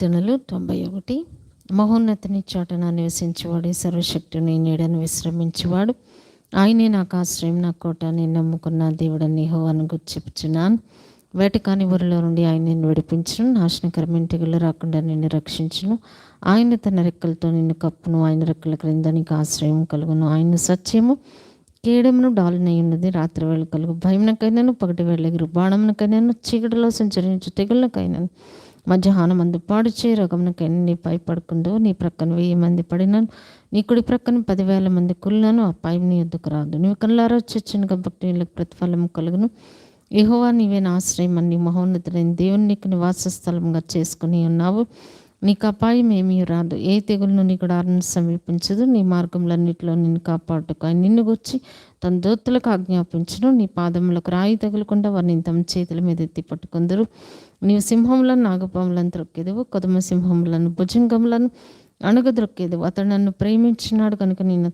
కీర్తనలు 91. మహోన్నతుని చాటున నివసించేవాడు, సర్వశక్తుని నీడను విశ్రమించేవాడు. ఆయనే నాకు ఆశ్రయం, నా కోట, నేను నమ్ముకున్న దేవుడని యెహోవాను గూర్చి చెప్పుచున్నాను. వేటకాని ఊరిలో నుండి ఆయన నిన్ను విడిపించును, నాశనకరమైన తెగులు రాకుండా నిన్ను రక్షించును. ఆయన తన రెక్కలతో నిన్ను కప్పును, ఆయన రెక్కల క్రింద నీకు ఆశ్రయం కలుగును. ఆయన సత్యము కేడమును డాలునై ఉన్నది. రాత్రి వేళ కలుగు భయమునకైనాను, పగటి వేళ ఎగురు బాణమునకైనాను, చీకటిలో సంచరించు తెగుళ్ళకైనాను, మధ్యాహ్నమందు పాడు చేయి రోగమునకైనా నీ పై పడుకుందో. నీ ప్రక్కన 1000 మంది పడినాను, నీ కుడి ప్రక్కన 10,000 మంది కుళ్ళను, ఆ పై నీ యొద్దకు రాదు. నీవు కళ్ళారా చచ్చిన కాబట్టి నీళ్ళకు ప్రతిఫలం కలుగును. యెహోవా నీవే నా ఆశ్రయం అని మహోన్నతుడైన దేవుని నీకు నివాస స్థలంగా చేసుకుని ఉన్నావు. నీకు అపాయం ఏమీ రాదు, ఏ తెగులను నీ గుడారాన్ని సమీపించదు. నీ మార్గములన్నిటిలో నిన్ను కాపాడుటకు ఆయన నిన్ను గూర్చి తన దూతలకు ఆజ్ఞాపించును. నీ పాదములకు రాయి తగులకుండా వారిని తమ చేతుల మీద ఎత్తి పట్టుకుందరు. నీవు సింహములను, నాగపాములను త్రొక్కేదవు, కొదమ సింహములను, భుజంగములను అణగద్రొక్కేదవు. అతడు నన్ను ప్రేమించినాడు కనుక నేను